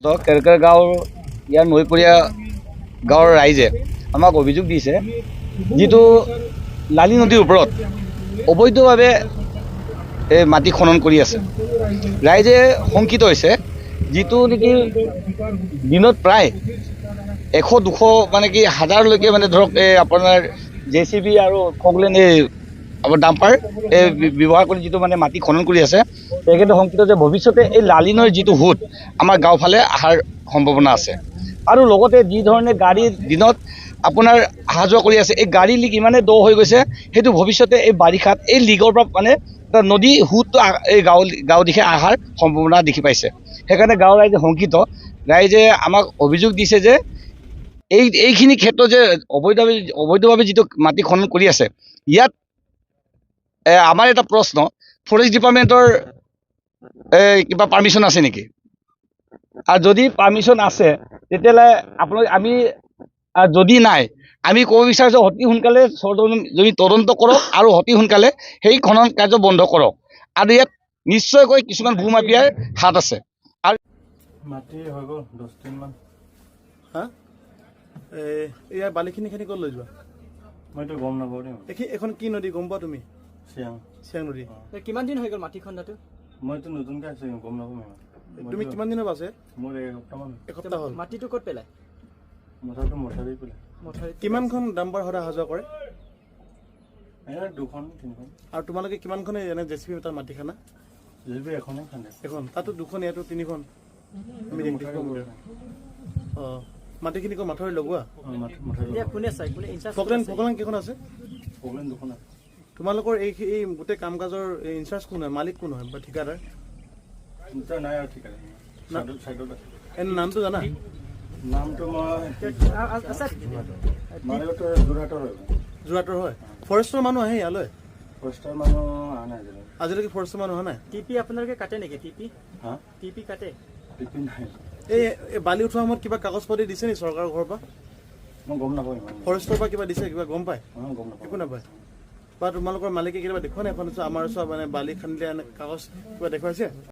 কেৰকেৰ গাঁৱৰ ইয়াৰ নৈপৰীয়া গাঁৱৰ ৰাইজে আমাক অভিযোগ দিছে, যিটো লালি নদীৰ ওপৰত অবৈধভাৱে মাটি খনন কৰি আছে। ৰাইজে শংকিত হৈছে, যিটো নেকি দিনত প্ৰায় 100-200 মানে কি হাজাৰলৈকে মানে ধৰক আপোনাৰ JCB আৰু ফগলেন আমাৰ ডাম্পাৰ ব্যৱহাৰ কৰি যিটো মানে মাটি খনন কৰি আছে, তেখেতে শংকিত যে ভৱিষ্যতে এই লালি নৈৰ যিটো সোঁত আমাৰ গাঁওফালে অহাৰ সম্ভাৱনা আছে। আৰু লগতে যি ধৰণে গাড়ী দিনত আপোনাৰ অহা যোৱা কৰি আছে, এই গাড়ী লিক ইমানে দ হৈ গৈছে, সেইটো ভৱিষ্যতে এই বাৰিষাত এই লিকৰ পৰা মানে নদী সোঁতটো এই গাঁও দিশে অহাৰ সম্ভাৱনা দেখি পাইছে। সেইকাৰণে গাঁৱৰ ৰাইজে শংকিত। ৰাইজে আমাক অভিযোগ দিছে যে এইখিনি ক্ষেত্ৰত যে অবৈধভাৱে যিটো মাটি খনন কৰি আছে, ইয়াত আমাৰ এটা প্ৰশ্ন, ফৰেষ্ট ডিপাৰ্টমেণ্টৰ কিবা পাৰ্মিশ্যন আছে নেকি? আৰু যদি পাৰ্মিশ্যন আছে, তেতিয়াহ'লে আমি যদি নাই, আমি ক'ব বিচাৰোঁ যে অতি সোনকালে যদি তদন্ত কৰক আৰু অতি সোনকালে সেই খনন কাৰ্য বন্ধ কৰক। আৰু ইয়াত নিশ্চয়কৈ কিছুমান ভূমাফিয়াৰ হাত আছে। আৰু মাটি হৈ গ'ল 10 দিনমান। হা ইয়াৰ বালিখিনি ক'ত লৈ যোৱা? মইতো গম নাপাওঁ দেই। এখন কি নদী গম পোৱা তুমি? চিয়াং নদী। কিমান দিন হৈ গ'ল মাটি খন্দাটো? মইতো নতুনকৈ আছোঁ, গম নাপাওঁ। তুমি কিমান দিনৰ আছে? মোৰ এসপ্তাহ হ'ল। মাটিটো ক'ত পেলাই? মথাউৰিটো মথাউৰি পেলাই। কিমানখন ডাম্পাৰ সদায় অহা যোৱা কৰে? 2-3খন। আৰু তোমালোকে কিমানখন এনে JCB তাত মাটি খানা? JCB এখনেই খান্দে। এখন তাতো 2খন, ইয়াতো 3খন। আমি মাটিখিনি ক'ত মথাউৰি লগোৱা? ফগলেন কেইখন আছে? ফগলেন 2খন আছে। তোমালোকৰ এই গোটেই কাম কাজৰ ইনচাৰ্জ কোন হয়, মালিক কোন হয় বা ঠিকাদাৰ? নাই আৰু ঠিকাদাৰ এনে নামটো জানা? নামটো যোৰহাটৰ হয়। ফৰেষ্টৰ মানুহ আহে ইয়ালৈ? ফৰেষ্টৰ মানুহ অহা নাই আজিলৈকে। ফৰেষ্টৰ মানুহ অহা নাই? টিপি আপোনালোকে কাটে নেকি? হা টিপি কাটে? টিপি নাই। এই বালি উঠোৱাৰ সময়ত কিবা কাগজ পাতি দিছে নি চৰকাৰৰ ঘৰৰ পৰা? মই গম নাপাওঁ ইমান। ফৰেষ্টৰ পৰা কিবা দিছে, কিবা গম পায়? গম নাপাওঁ। একো নাপায়। বা তোমালোকৰ মালিকে কেতিয়াবা দেখুৱা নাই এখন আমাৰ ওচৰত মানে বালি খান্দিলে কাগজ কিবা দেখুৱাইছে?